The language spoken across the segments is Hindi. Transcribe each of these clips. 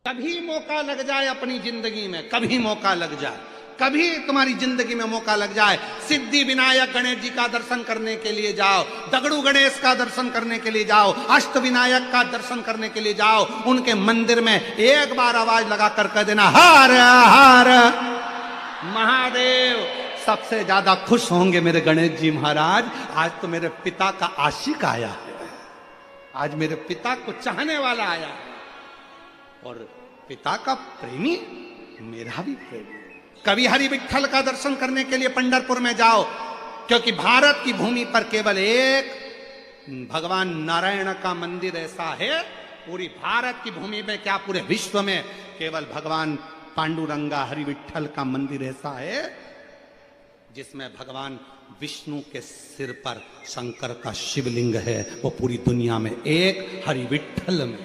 कभी मौका लग जाए अपनी जिंदगी में, कभी मौका लग जाए, कभी तुम्हारी जिंदगी में मौका लग जाए, सिद्धि विनायक गणेश जी का दर्शन करने के लिए जाओ, दगड़ू गणेश का दर्शन करने के लिए जाओ, अष्ट विनायक का दर्शन करने के लिए जाओ, उनके मंदिर में एक बार आवाज लगा कर कह देना हर हर महादेव। सबसे ज्यादा खुश होंगे मेरे गणेश जी महाराज, आज तो मेरे पिता का आशिक आया है, आज मेरे पिता को चाहने वाला आया है, और पिता का प्रेमी मेरा भी प्रेमी। कभी हरि विठ्ठल का दर्शन करने के लिए पंढरपुर में जाओ, क्योंकि भारत की भूमि पर केवल एक भगवान नारायण का मंदिर ऐसा है, पूरी भारत की भूमि में क्या पूरे विश्व में केवल भगवान पांडुरंगा हरि विठ्ठल का मंदिर ऐसा है जिसमें भगवान विष्णु के सिर पर शंकर का शिवलिंग है, वो पूरी दुनिया में एक हरि विठ्ठल में,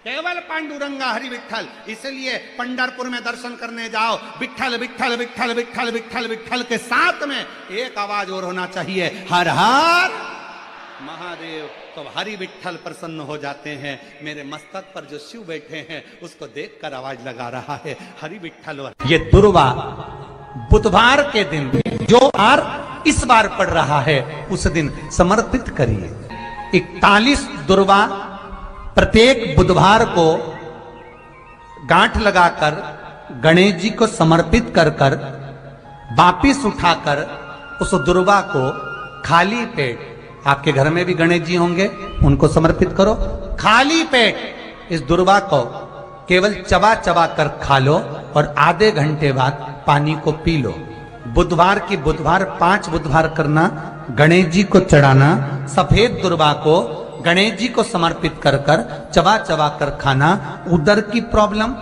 केवल पांडुरंगा हरि विठ्ठल। इसलिए पंढरपुर में दर्शन करने जाओ, विठ्ठल विठ्ठल विठ्ठल विठ्ठल विठ्ठल विठ्ठल के साथ में एक आवाज और होना चाहिए, हर हर महादेव। तो हरि विठ्ठल प्रसन्न हो जाते हैं। मेरे मस्तक पर जो शिव बैठे हैं उसको देखकर आवाज लगा रहा है हरि विठ्ठल। ये दुर्वा बुधवार के दिन जो बार इस बार पड़ रहा है उस दिन समर्पित करिए। 41 दुर्वा प्रत्येक बुधवार को गांठ लगाकर गणेश जी को समर्पित कर कर वापिस उठाकर उस दुर्वा को खाली पेट, आपके घर में भी गणेश जी होंगे उनको समर्पित करो, खाली पेट इस दुर्वा को केवल चबा चबा कर खा लो और आधे घंटे बाद पानी को पी लो। बुधवार की बुधवार 5 बुधवार करना, गणेश जी को चढ़ाना, सफेद दुर्वा को गणेश जी को समर्पित कर कर चबा चबा कर खाना। उदर की प्रॉब्लम,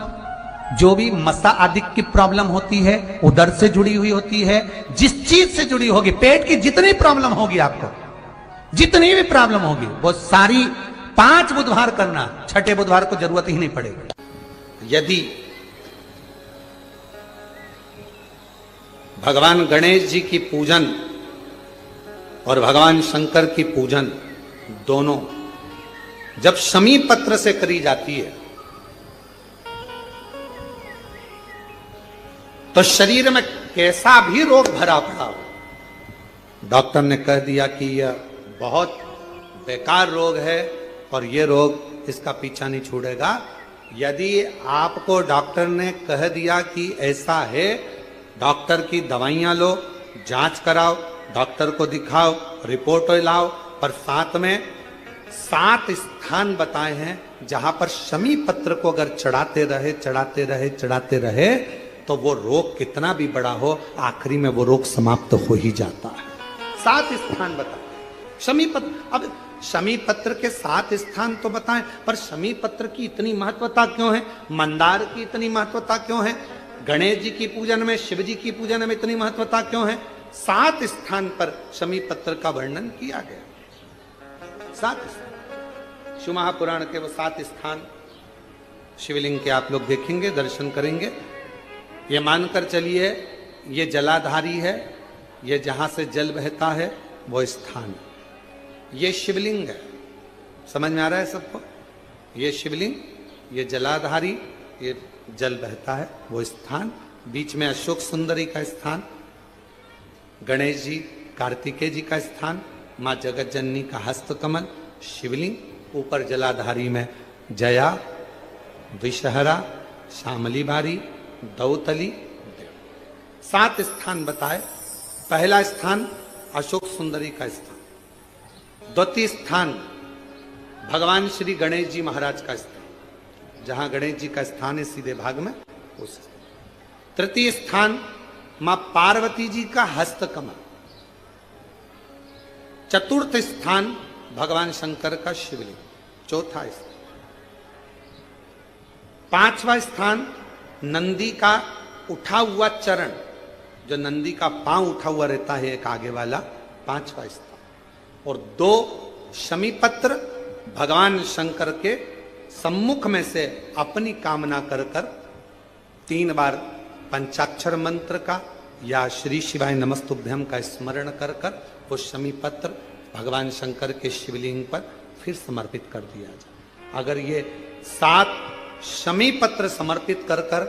जो भी मसा आदि की प्रॉब्लम होती है उदर से जुड़ी हुई होती है, जिस चीज से जुड़ी होगी, पेट की जितनी प्रॉब्लम होगी, आपको जितनी भी प्रॉब्लम होगी वो सारी 5 बुधवार करना, छठे बुधवार को जरूरत ही नहीं पड़ेगी। यदि भगवान गणेश जी की पूजन और भगवान शंकर की पूजन दोनों जब शमी पत्र से करी जाती है तो शरीर में कैसा भी रोग भरा पड़ा हो, डॉक्टर ने कह दिया कि यह बहुत बेकार रोग है और यह रोग इसका पीछा नहीं छोड़ेगा, यदि आपको डॉक्टर ने कह दिया कि ऐसा है, डॉक्टर की दवाइयां लो, जांच कराओ, डॉक्टर को दिखाओ, रिपोर्ट लाओ, पर साथ में 7 स्थान बताए हैं जहां पर शमी पत्र को अगर चढ़ाते रहे चढ़ाते रहे चढ़ाते रहे तो वो रोग कितना भी बड़ा हो आखिरी में वो रोग समाप्त हो ही जाता है। 7 स्थान बताए शमी पत्र। अब शमी पत्र के 7 स्थान तो बताएं, पर शमी पत्र की इतनी महत्वता क्यों है, मंदार की इतनी महत्वता क्यों है, गणेश जी की पूजन में, शिव जी की पूजन में इतनी महत्वता क्यों है? 7 स्थान पर शमी पत्र का वर्णन किया गया। 7 शिव महापुराण के वो 7 स्थान शिवलिंग के आप लोग देखेंगे, दर्शन करेंगे। ये मानकर चलिए ये जलाधारी है, ये जहां से जल बहता है वो स्थान, ये शिवलिंग है। समझ में आ रहा है सबको? ये शिवलिंग, ये जलाधारी, ये जल बहता है वो स्थान, बीच में अशोक सुंदरी का स्थान, गणेश जी कार्तिकेय जी का स्थान, मां जगत जननी का हस्त कमल, शिवलिंग, ऊपर जलाधारी में जया, विषहरा, शामली बारी, दौतली, 7 स्थान बताए। पहला स्थान अशोक सुंदरी का स्थान, द्वितीय स्थान भगवान श्री गणेश जी महाराज का स्थान, जहां गणेश जी का स्थान है सीधे भाग में उस। तृतीय स्थान मां पार्वती जी का हस्त कमल। चतुर्थ स्थान भगवान शंकर का शिवलिंग। चौथा स्थान। 5वां स्थान नंदी का उठा हुआ चरण, जो नंदी का पांव उठा हुआ रहता है एक आगे वाला, 5वां स्थान। और 2 शमी पत्र भगवान शंकर के सम्मुख में से अपनी कामना कर कर 3 बार पंचाक्षर मंत्र का या श्री शिवाय नमस्तुभ्यम का स्मरण कर कर वो शमी पत्र भगवान शंकर के शिवलिंग पर फिर समर्पित कर दिया जाए। अगर ये 7 शमी पत्र समर्पित कर कर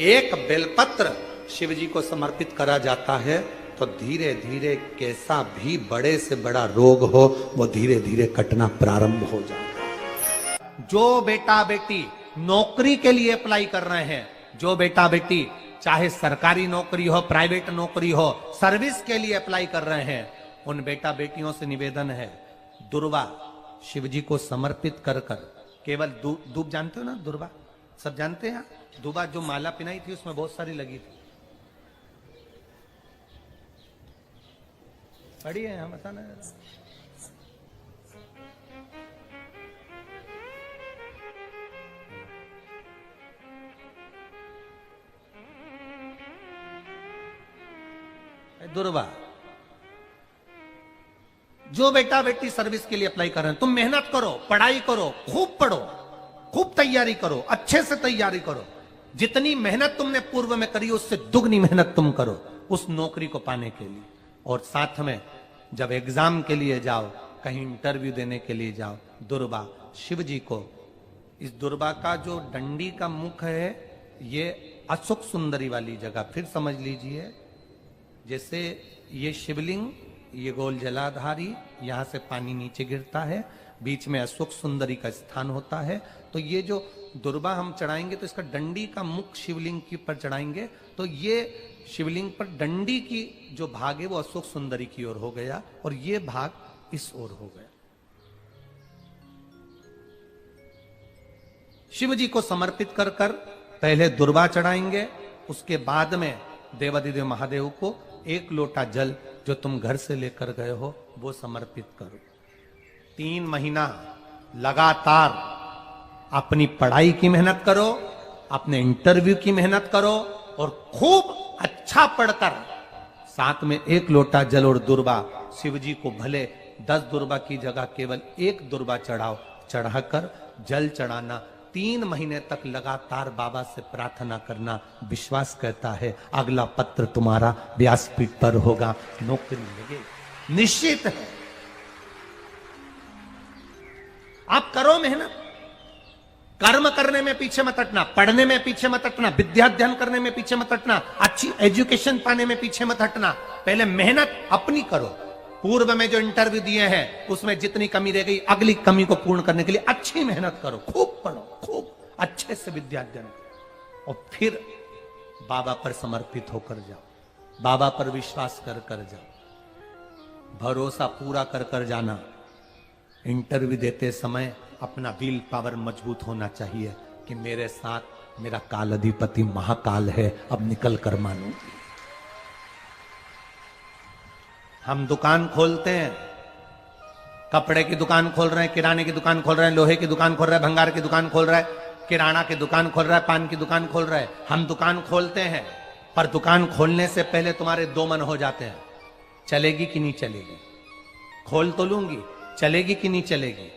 एक बेलपत्र शिव जी को समर्पित करा जाता है तो धीरे धीरे कैसा भी बड़े से बड़ा रोग हो वो धीरे धीरे कटना प्रारंभ हो जाता है। जो बेटा बेटी नौकरी के लिए अप्लाई कर रहे हैं, जो बेटा बेटी चाहे सरकारी नौकरी हो, प्राइवेट नौकरी हो, सर्विस के लिए अप्लाई कर रहे हैं, उन बेटा बेटियों से निवेदन है, दुर्वा शिव जी को समर्पित कर कर केवल दूब जानते हो ना, दुर्वा सब जानते हैं। दुर्वा जो माला पिनाई थी उसमें बहुत सारी लगी थी, पड़ी है, हम बताना। दुर्वा जो बेटा बेटी सर्विस के लिए अप्लाई कर रहे हैं, तुम मेहनत करो, पढ़ाई करो, खूब पढ़ो, खूब तैयारी करो, अच्छे से तैयारी करो। जितनी मेहनत तुमने पूर्व में करी उससे दुगनी मेहनत तुम करो उस नौकरी को पाने के लिए। और साथ में जब एग्जाम के लिए जाओ, कहीं इंटरव्यू देने के लिए जाओ, दुर्वा शिव जी को, इस दुर्वा का जो डंडी का मुख है ये अशोक सुंदरी वाली जगह, फिर समझ लीजिए जैसे ये शिवलिंग, ये गोल जलाधारी, यहां से पानी नीचे गिरता है, बीच में अशोक सुंदरी का स्थान होता है। तो ये जो दुर्वा हम चढ़ाएंगे तो इसका डंडी का मुख शिवलिंग के ऊपर चढ़ाएंगे तो ये शिवलिंग पर डंडी की जो भाग है वो अशोक सुंदरी की ओर हो गया और ये भाग इस ओर हो गया। शिव जी को समर्पित कर कर पहले दुर्वा चढ़ाएंगे, उसके बाद में देवाधिदेव महादेव को एक लोटा जल जो तुम घर से लेकर गए हो वो समर्पित करो। 3 महीना लगातार अपनी पढ़ाई की मेहनत करो, अपने इंटरव्यू की मेहनत करो और खूब अच्छा पढ़कर साथ में एक लोटा जल और दुर्वा शिव जी को भले 10 दुर्वा की जगह केवल एक दुर्वा चढ़ाओ, चढ़ाकर जल चढ़ाना, 3 महीने तक लगातार बाबा से प्रार्थना करना। विश्वास कहता है अगला पत्र तुम्हारा व्यासपीठ पर होगा, नौकरी लगेगी, निश्चित है। आप करो मेहनत, कर्म करने में पीछे मत हटना, पढ़ने में पीछे मत हटना, विद्या अध्ययन करने में पीछे मत हटना, अच्छी एजुकेशन पाने में पीछे मत हटना। पहले मेहनत अपनी करो। पूर्व में जो इंटरव्यू दिए हैं उसमें जितनी कमी रह गई अगली कमी को पूर्ण करने के लिए अच्छी मेहनत करो, खूब पढ़ो, खूब अच्छे से विद्या अध्ययन करो और फिर बाबा पर समर्पित होकर जाओ, बाबा पर विश्वास कर कर जाओ, भरोसा पूरा कर कर जाना। इंटरव्यू देते समय अपना विल पावर मजबूत होना चाहिए कि मेरे साथ मेरा काल अधिपति महाकाल है, अब निकल कर मानूंगी। हम दुकान खोलते हैं, कपड़े की दुकान खोल रहे हैं, किराने की दुकान खोल रहे हैं, लोहे की दुकान खोल रहे हैं, भंगार की दुकान खोल रहे हैं, किराना की दुकान खोल रहा है, पान की दुकान खोल रहा है। हम दुकान खोलते हैं पर दुकान खोलने से पहले तुम्हारे 2 मन हो जाते हैं, चलेगी कि नहीं चलेगी, खोल तो लूंगी, चलेगी कि नहीं चलेगी।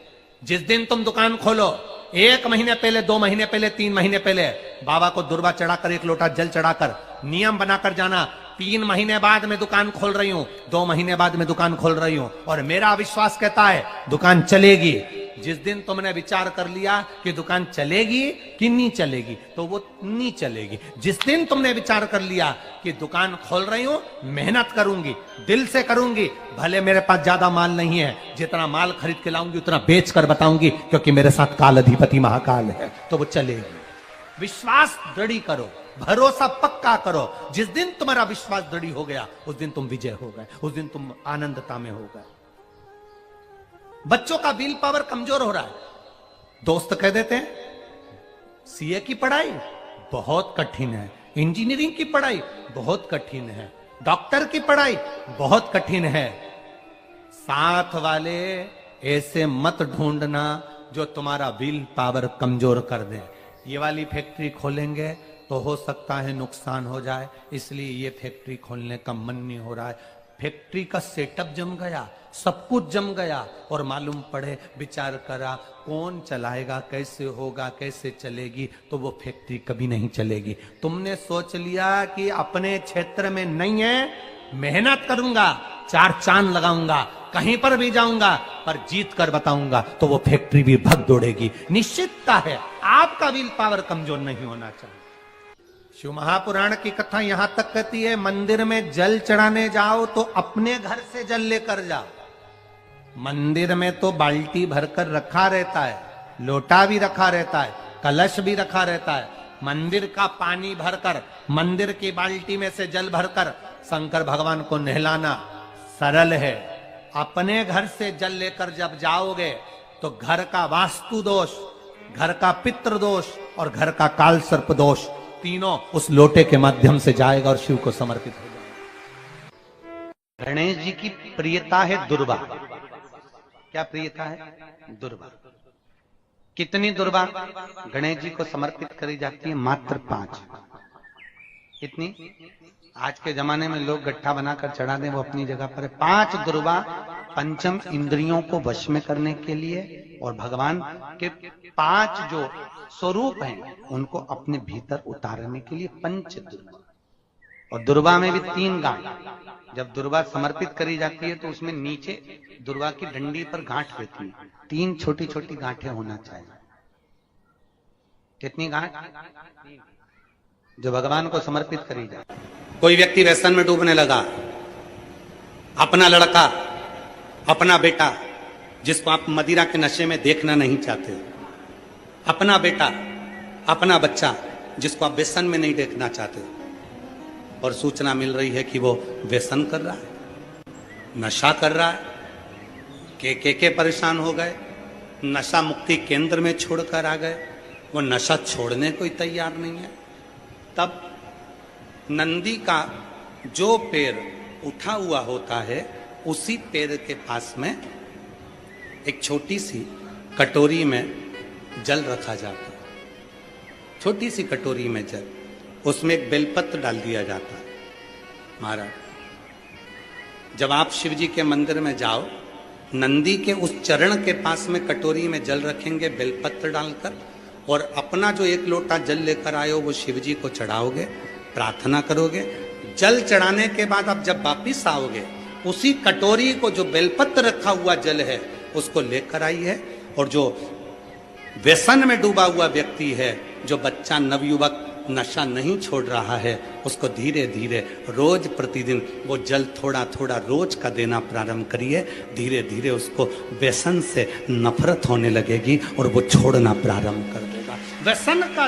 जिस दिन तुम दुकान खोलो 1 महीने पहले, 2 महीने पहले, 3 महीने पहले बाबा को दुर्वा चढ़ाकर एक लोटा जल चढ़ाकर नियम बनाकर जाना, 3 महीने बाद मैं दुकान खोल रही हूं, 2 महीने बाद मैं दुकान खोल रही हूं और मेरा विश्वास कहता है दुकान चलेगी। जिस दिन तुमने विचार कर लिया कि दुकान चलेगी कि नहीं चलेगी तो वो नहीं चलेगी। जिस दिन तुमने विचार कर लिया कि दुकान खोल रही हूं, मेहनत करूंगी, दिल से करूंगी, भले मेरे पास ज्यादा माल नहीं है, जितना माल खरीद के लाऊंगी उतना बेच कर बताऊंगी क्योंकि मेरे साथ काल अधिपति महाकाल है, तो वो चलेगी। विश्वास दृढ़ करो, भरोसा पक्का करो। जिस दिन तुम्हारा विश्वास दृढ़ हो गया उस दिन तुम विजय हो गए, उस दिन तुम आनंदता में हो गए। बच्चों का विल पावर कमजोर हो रहा है, दोस्त कह देते हैं सीए की पढ़ाई बहुत कठिन है, इंजीनियरिंग की पढ़ाई बहुत कठिन है, डॉक्टर की पढ़ाई बहुत कठिन है। साथ वाले ऐसे मत ढूंढना जो तुम्हारा विल पावर कमजोर कर दे। ये वाली फैक्ट्री खोलेंगे तो हो सकता है नुकसान हो जाए, इसलिए ये फैक्ट्री खोलने का मन नहीं हो रहा है। फैक्ट्री का सेटअप जम गया, सब कुछ जम गया और मालूम पड़े, विचार करा कौन चलाएगा, कैसे होगा, कैसे चलेगी, तो वो फैक्ट्री कभी नहीं चलेगी। तुमने सोच लिया कि अपने क्षेत्र में नहीं है मेहनत करूंगा, 4 चांद लगाऊंगा, कहीं पर भी जाऊंगा, पर जीत कर बताऊंगा तो वो फैक्ट्री भी भग दौड़ेगी। निश्चितता है, आपका विल पावर कमजोर नहीं होना चाहिए। शिव महापुराण की कथा यहां तक कहती है, मंदिर में जल चढ़ाने जाओ तो अपने घर से जल लेकर जाओ। मंदिर में तो बाल्टी भरकर रखा रहता है, लोटा भी रखा रहता है, कलश भी रखा रहता है। मंदिर का पानी भरकर, मंदिर की बाल्टी में से जल भरकर शंकर भगवान को नहलाना सरल है। अपने घर से जल लेकर जब जाओगे तो घर का वास्तु दोष, घर का पितृ दोष और घर का काल सर्प दोष तीनों उस लोटे के माध्यम से जाएगा और शिव को समर्पित हो जाएगा। गणेश जी की प्रियता है दुर्वा। क्या प्रियता है? दुर्वा। कितनी दुर्वा गणेश जी को समर्पित करी जाती है? मात्र 5। कितनी? आज के जमाने में लोग गट्ठा बनाकर चढ़ा दें, वो अपनी जगह पर है। 5 दुर्वा पंचम इंद्रियों को वश में करने के लिए और भगवान के 5 जो स्वरूप हैं उनको अपने भीतर उतारने के लिए 5 दुर्वा। और दुर्वा में भी 3 गांठ। जब दुर्वा समर्पित करी जाती है तो उसमें नीचे दुर्वा की डंडी पर गांठ रहती है, 3 छोटी छोटी गांठें होना चाहिए। कितनी गांठ? जो भगवान को समर्पित करी जाए। कोई व्यक्ति व्यसन में डूबने लगा, अपना लड़का, अपना बेटा जिसको आप मदिरा के नशे में देखना नहीं चाहते, अपना बेटा, अपना बच्चा जिसको आप व्यसन में नहीं देखना चाहते, और सूचना मिल रही है कि वो व्यसन कर रहा है, नशा कर रहा है, के परेशान हो गए, नशा मुक्ति केंद्र में छोड़कर आ गए, वो नशा छोड़ने को ही तैयार नहीं है। तब नंदी का जो पैर उठा हुआ होता है उसी पैर के पास में एक छोटी सी कटोरी में जल रखा जाता है। छोटी सी कटोरी में जल, उसमें एक बेलपत्र डाल दिया जाता है। महाराज, जब आप शिव जी के मंदिर में जाओ, नंदी के उस चरण के पास में कटोरी में जल रखेंगे बेलपत्र डालकर, और अपना जो 1 लोटा जल लेकर आए हो वो शिव जी को चढ़ाओगे, प्रार्थना करोगे। जल चढ़ाने के बाद आप जब वापिस आओगे, उसी कटोरी को जो बेलपत्र रखा हुआ जल है उसको लेकर आइए, और जो व्यसन में डूबा हुआ व्यक्ति है, जो बच्चा नवयुवक नशा नहीं छोड़ रहा है, उसको धीरे धीरे रोज प्रतिदिन वो जल थोड़ा थोड़ा रोज का देना प्रारंभ करिए। धीरे धीरे उसको व्यसन से नफरत होने लगेगी और वो छोड़ना प्रारंभ कर देगा। व्यसन का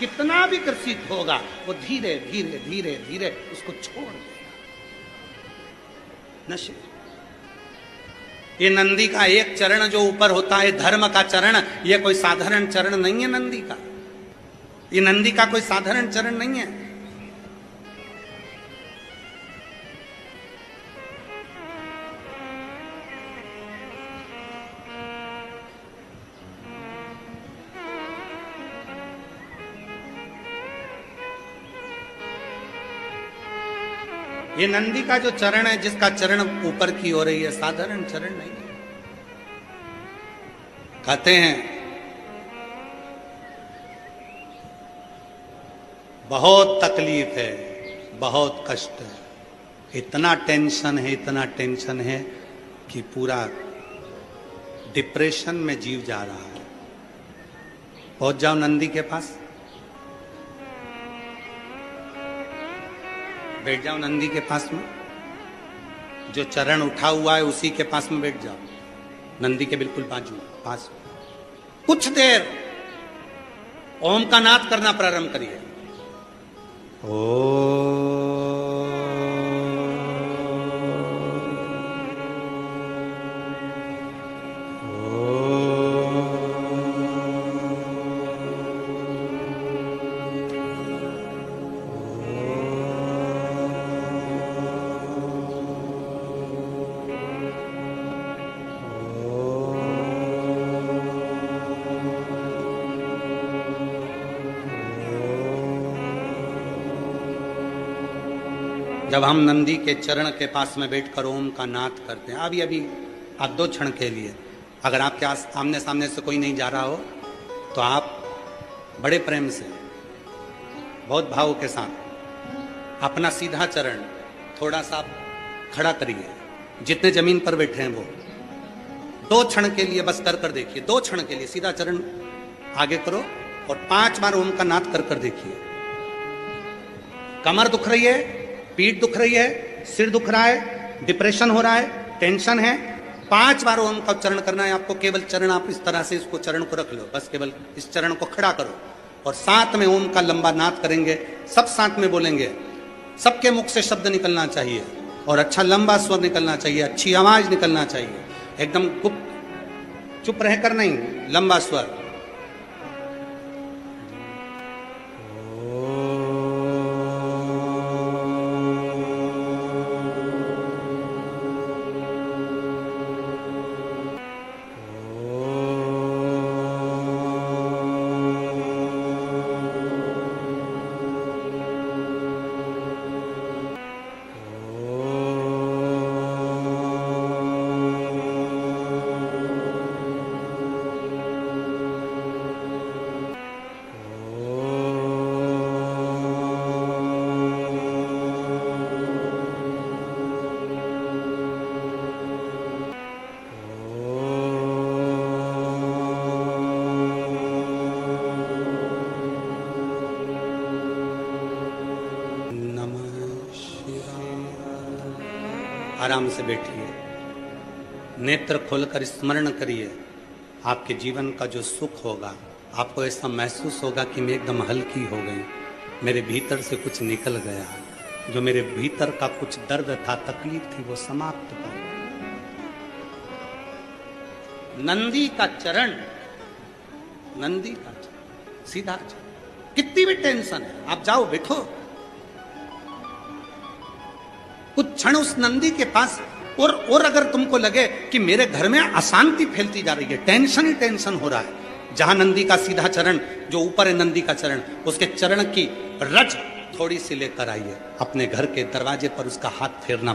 कितना भी ग्रसित होगा, वो धीरे धीरे धीरे धीरे उसको छोड़ देगा। नशे, ये नंदी का एक चरण जो ऊपर होता है, धर्म का चरण, ये कोई साधारण चरण नहीं है नंदी का। ये नंदी का कोई साधारण चरण नहीं है। ये नंदी का जो चरण है, जिसका चरण ऊपर की हो रही है, साधारण चरण नहीं है। कहते हैं बहुत तकलीफ है, बहुत कष्ट है, इतना टेंशन है, इतना टेंशन है कि पूरा डिप्रेशन में जीव जा रहा है। पहुंच जाओ नंदी के पास, बैठ जाओ नंदी के पास में, जो चरण उठा हुआ है उसी के पास में बैठ जाओ, नंदी के बिल्कुल बाजू पास। कुछ देर ओम का नाद करना प्रारंभ करिए। जब हम नंदी के चरण के पास में बैठकर ओम का नाद करते हैं, अभी अभी आप 2 क्षण के लिए, अगर आपके आमने सामने से कोई नहीं जा रहा हो तो आप बड़े प्रेम से, बहुत भाव के साथ अपना सीधा चरण थोड़ा सा आप खड़ा करिए, जितने जमीन पर बैठे हैं वो 2 क्षण के लिए बस कर देखिए, 2 क्षण के लिए सीधा चरण आगे करो और 5 बार ओम का नाद कर देखिए। कमर दुख रही है, पीठ दुख रही है, सिर दुख रहा है, डिप्रेशन हो रहा है, टेंशन है, 5 बार ओम का उच्चारण करना है आपको। केवल चरण आप इस तरह से इसको चरण को रख लो, बस केवल इस चरण को खड़ा करो और साथ में ओम का लंबा नाद करेंगे, सब साथ में बोलेंगे। सबके मुख से शब्द निकलना चाहिए और अच्छा लंबा स्वर निकलना चाहिए, अच्छी आवाज निकलना चाहिए, एकदम गुप्त चुप रहकर नहीं, लंबा स्वर। आराम से बैठिए, नेत्र खोलकर स्मरण करिए। आपके जीवन का जो सुख होगा, आपको ऐसा महसूस होगा कि मैं एकदम हल्की हो गई, मेरे भीतर से कुछ निकल गया, जो मेरे भीतर का कुछ दर्द था, तकलीफ थी, वो समाप्त हो गई। नंदी का चरण, नंदी का चरण, सीधा चरण। कितनी भी टेंशन है, आप जाओ बैठो, कुछ क्षण उस नंदी के पास। और अगर तुमको लगे कि मेरे घर में अशांति फैलती जा रही है, टेंशन ही टेंशन हो रहा है, जहां नंदी का सीधा चरण, जो ऊपर है नंदी का चरण, उसके चरण की रज थोड़ी सी लेकर आइए, अपने घर के दरवाजे पर उसका हाथ फेरना